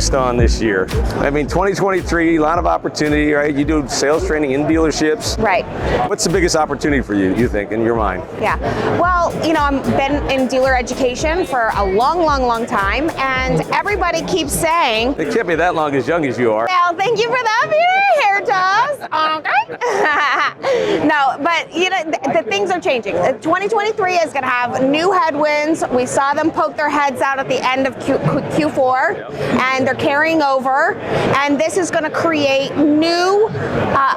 focused on this year? I mean, 2023, a lot of opportunity, right? You do sales training in dealerships. Right. What's the biggest opportunity for you think, in your mind? Yeah. Well, you know, I've been in dealer education for a long time, and everybody keeps saying... It can't be that long, as young as you are. Well, thank you for that, Peter. Hair toss. Okay. No, but you know, the things are changing. 2023 is going to have new headwinds. We saw them poke their heads out at the end of Q4, and they're carrying over. And this is going to create new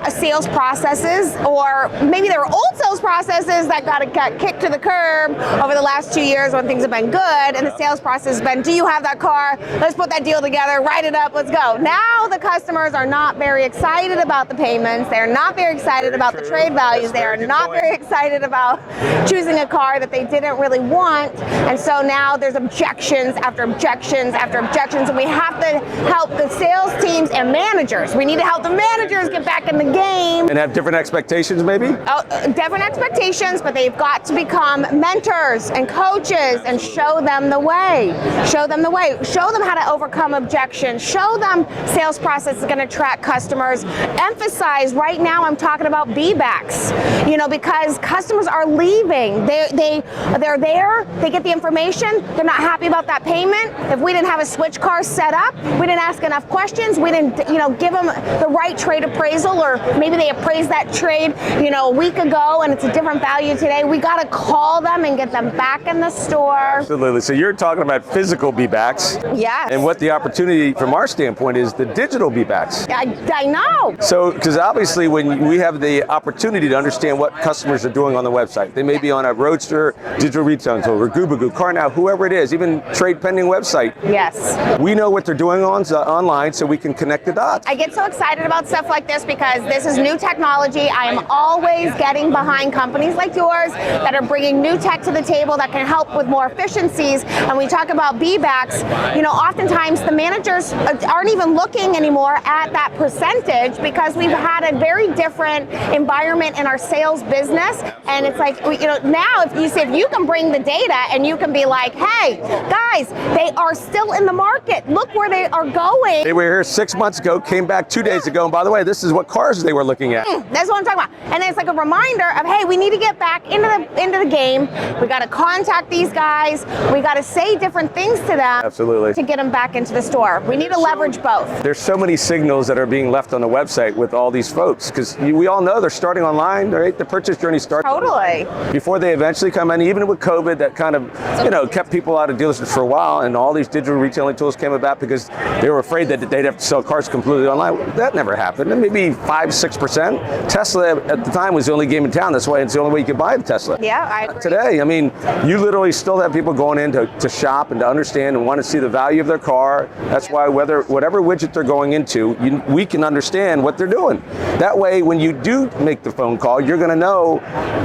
sales processes, or maybe there were old sales processes that got kicked to the curb over the last 2 years when things have been good, and the sales process has been, do you have that car? Let's put that deal together, write it up, let's go. Now the customers are not very excited about the payments. They're not very excited about the trade values. They are not very excited about choosing a car that they didn't really want. And so now there's objections after objections after objections, and we have to help the sales teams and managers. We need to help the managers get back in the game. And have different expectations, maybe? Oh, different expectations, but they've got to become mentors and coaches and show them the way. Show them the way. Show them how to overcome objections. Show them sales process is going to attract customers. Emphasize, right now I'm talking about be-backs, you know, because customers are leaving. They're there, they get the information, they're not happy about that payment. If we didn't have a switch car set up, we didn't ask enough questions, we didn't, you know, give them the right trade appraisal, or maybe they appraised that trade, you know, a week ago and it's a different value today. We got to call them and get them back in the store. Absolutely. So you're talking about physical be-backs. Yes. And what the opportunity from our standpoint is the digital be-backs. I know. So, because obviously when we have the opportunity to understand what customers are doing on the website, they may be on a Roadster, digital retail tool, or Gubagoo, Car Now, whoever it is, even trade pending website. Yes. We know what they're doing online, so we can connect the dots. I get so excited about stuff like this because this is new technology. I am always getting behind companies like yours that are bringing new tech to the table that can help with more efficiencies. And we talk about be-backs, you know, oftentimes the managers aren't even looking anymore at that percentage because we've had a very different environment in our sales business. And it's like, you know, now if you can bring the data and you can be like, hey, guys, they are still in the market. Look where they are going. They were here 6 months ago, came back 2 days ago, and by the way, this is what cars they were looking at. That's what I'm talking about. And it's like a reminder of, hey, we need to get back into the game. We got to contact these guys. We got to say different things to them. Absolutely. To get them back into the store. We need to leverage both. There's so many signals that are being left on the website with all these folks, because we all know they're starting online, right? The purchase journey starts totally before they eventually come in. Even with COVID, that kind of, you know, kept people out of dealerships for a while, and all these digital retailing tools came about because they were afraid that they'd have to sell cars completely online. That never happened. And maybe 5-6%. Tesla at the time was the only game in town. That's why it's the only way you could buy a Tesla. Yeah, I agree. Today, I mean, you literally still have people going in to shop and to understand and want to see the value of their car. That's why whatever widget they're going into, we can understand what they're doing. That way, when you do make the phone call, you're going to know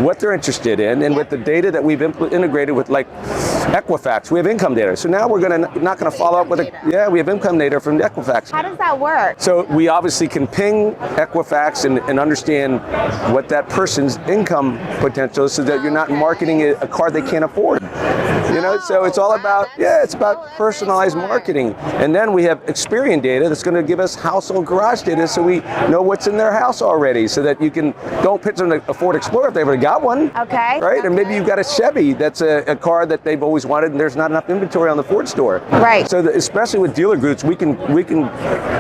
what they're interested in, and with the data that we've integrated with, like Equifax, we have income data. So now we're not going to follow up with we have income data from Equifax. How does that work? So we obviously can ping Equifax and understand what that person's income potential is, so that you're not marketing a car they can't afford. You know, so it's all about, it's about personalized marketing. And then we have Experian data that's going to give us household garage data, so we know what's in their house already, so that you don't pitch them a Ford Explorer if they've already got one. Okay. Right? And maybe you've got a Chevy that's a car that they've always wanted, and there's not enough inventory on the Ford store. Right. So especially with dealer groups, we can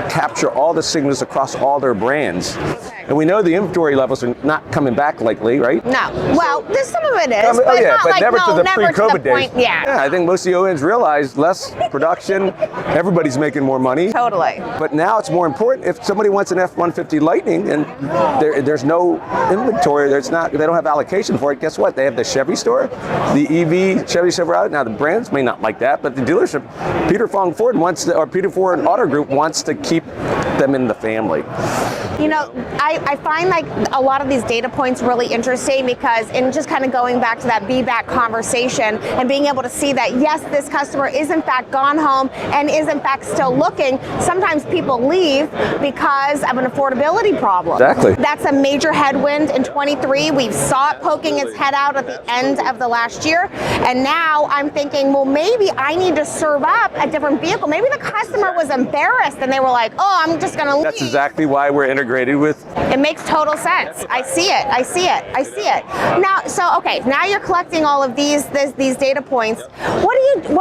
capture all the signals across all their brands. And we know the inventory levels are not coming back lately, right? No. Well, some of it is, but not like, never to the pre-COVID days. Yeah, I think most of the OEMs realize less production, everybody's making more money. Totally. But now it's more important. If somebody wants an F-150 Lightning and there's no inventory, they don't have allocation for it, guess what? They have the Chevy store, the EV Chevy Silverado. Now the brands may not like that, but the dealership, Peter Fong Ford Peter Ford Auto Group wants to keep them in the family. You know, I find like a lot of these data points really interesting because in just kind of going back to that be-back conversation and being able to see that, yes, this customer is in fact gone home and is in fact still looking. Sometimes people leave because of an affordability problem. Exactly. That's a major headwind in 23. We saw it poking its head out at the end of the last year. And now I'm thinking, well, maybe I need to serve up a different vehicle. Maybe the customer was embarrassed and they were like, oh, I'm just going to leave. That's exactly why we're integrated with. It makes total sense. I see it. I see it. I see it. Now, so okay, now you're collecting all of these data points. What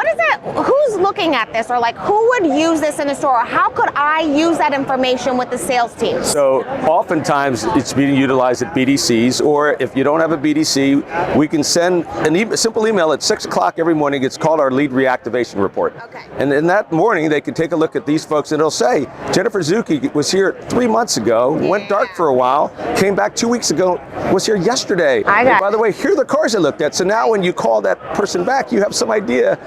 is it? Who's looking at this, or like who would use this in a store? Or how could I use that information with the sales team? So oftentimes it's being utilized at BDCs, or if you don't have a BDC, we can send a simple email at 6 o'clock every morning. It's called our lead reactivation report. Okay. And in that morning, they can take a look at these folks and it'll say, Jennifer Suzuki was here 3 months ago, went dark for a while, came back 2 weeks ago, was here yesterday. I got and by the way, here are the cars I looked at. So now when you call that person back, you have some idea.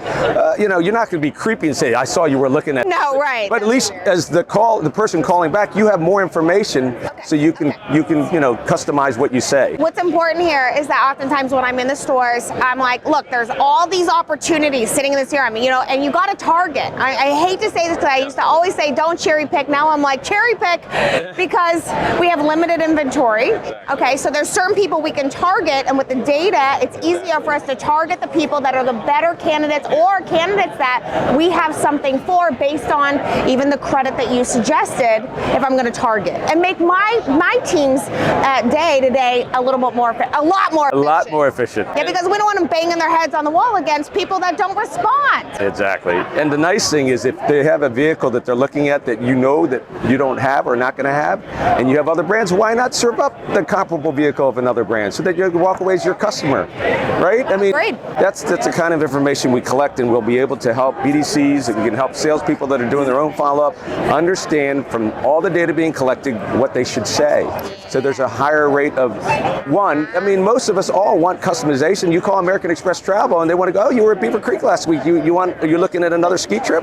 You know, you're not going to be creepy and say, I saw you were looking at. No, right. But at least as the person calling back, you have more information, so you can customize what you say. What's important here is that oftentimes when I'm in the stores, I'm like, look, there's all these opportunities sitting in the CRM, you know, and you got to target. I hate to say this because I used to always say don't cherry pick. Now I'm like cherry pick because we have limited inventory. Okay, so there's certain people we can target, and with the data, it's easier for us to target the people that are the better candidates or candidates that we have something for based on even the credit that you suggested if I'm going to target, and make my team's day to day a little bit more, a lot more efficient. Yeah, because we don't want them banging their heads on the wall against people that don't respond. Exactly. And the nice thing is if they have a vehicle that they're looking at that you know that you don't have or not going to have, and you have other brands, why not serve up the comparable vehicle of another brand so that you can walk away as your customer, right? I mean, that's the kind of information we collect, and we'll be able to help BDCs, and we can help salespeople that are doing their own follow-up understand from all the data being collected what they should say. So there's a higher rate of I mean, most of us all want customization. You call American Express Travel and they want to go, oh, you were at Beaver Creek last week. You're looking at another ski trip?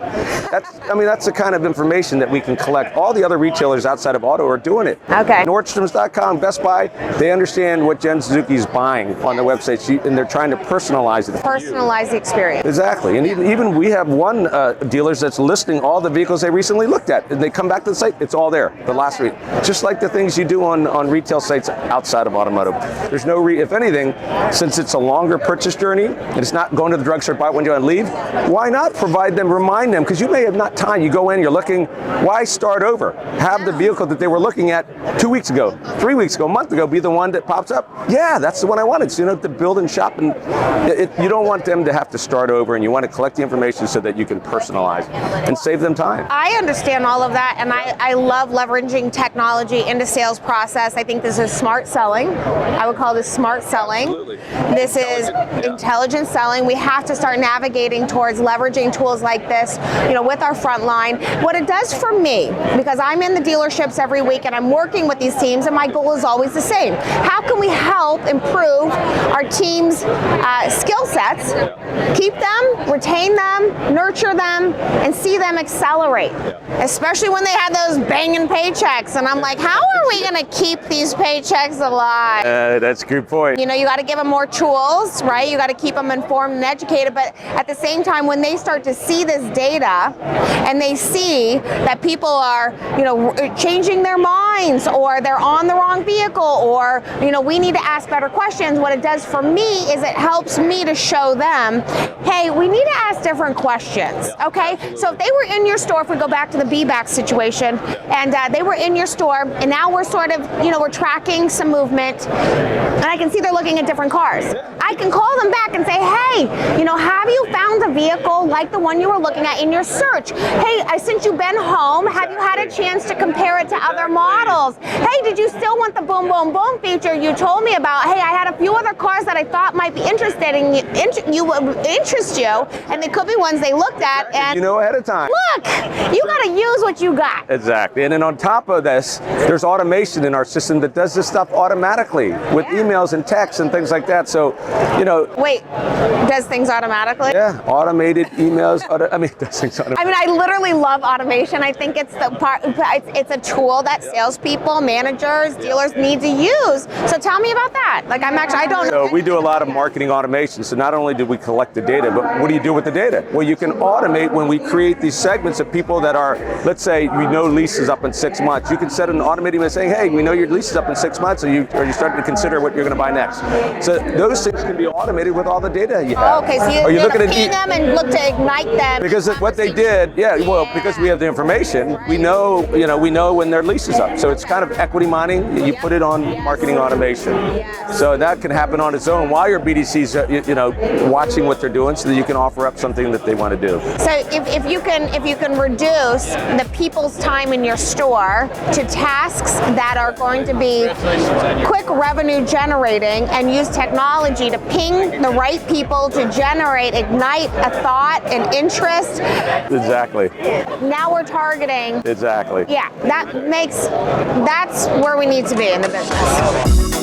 That's the kind of information that we can collect. All the other retailers outside of auto are doing it. Okay. Nordstroms.com, Best Buy, they understand what Jen Suzuki's buying on their website, and they're trying to personalize it. Personalize the experience. Exactly. And even we have one dealers that's listing all the vehicles they recently looked at, and they come back to the site, it's all there, the last week. Just like the things you do on retail sites outside of automotive. There's no if anything, since it's a longer purchase journey, and it's not going to the drugstore, buy one, and leave, why not remind them, because you may have not time, you go in, you're looking, why start over? Have the vehicle that they were looking at 2 weeks ago, 3 weeks ago, a month ago, be the one that pops up. Yeah, that's the one I wanted. So you don't have to build and shop, and you don't want them to have to start over, and you want to collect the information so that you can personalize and save them time. I understand all of that, and I love leveraging technology into sales process. I think this is smart selling. I would call this smart selling. Absolutely. This is intelligent selling. We have to start navigating towards leveraging tools like this, you know, with our front line. What it does for me, because I'm in the dealerships every week and I'm working with these teams, and my goal is always the same. How can we help improve our team's skill sets, keep them, retain them, nurture them, and see them accelerate? Especially when they had those banging paychecks, and I'm like, how are we going to keep these paychecks alive? That's a good point. You know, you got to give them more tools, right? You got to keep them informed and educated, but at the same time, when they start to see this data and they see that people are, you know, changing their minds, or they're on the wrong vehicle, or, you know, we need to ask better questions, what it does for me is it helps me to show them, hey, we need to ask different questions, okay? So if they were in your store, if we go back to the be-back situation, and they were in your store, and now we're sort of, you know, we're tracking some movement, and I can see they're looking at different cars. I can call them back and say, hey, you know, have you found a vehicle like the one you were looking at in your search? Hey, since you've been home, have you had a chance to compare it to other models? Hey, did you still want the boom, boom, boom feature you told me about? Hey, I had a few other cars that I thought might be interested in interest you, and they could be ones they looked at, and you know ahead of time. Look, you got to use what you got. Exactly. And then on top of this, there's automation in our system that does this stuff automatically with emails and texts and things like that. So, you know. Wait, does things automatically? Yeah, automated emails. Does things automatically. I mean, I literally love automation. I think it's the part. It's a tool that that salespeople, managers, dealers need to use. So tell me about that. Like I don't know. So we do a lot of marketing automation. So not only do we collect the data, but what do you do with the data? Well, you can automate when we create these segments of people that are, let's say, we know lease is up in 6 months. You can set an automated by saying, hey, we know your lease is up in 6 months, or you're starting to consider what you're going to buy next. So those things can be automated with all the data you have. Okay, so you're going to ping them and look to ignite them. Because what they did, because we have the information, we know when their lease is up. So it's kind of equity mining. You put it on marketing automation. So that can happen on its own while your BDC's, watching what they're doing, so that you can offer up something that they want to do. So if you can reduce the people's time in your store to tasks that are going to be quick revenue generating, and use technology to ping the right people to ignite a thought, an interest. Exactly. Now we're targeting. Exactly. Yeah, that's where we need to be in the business.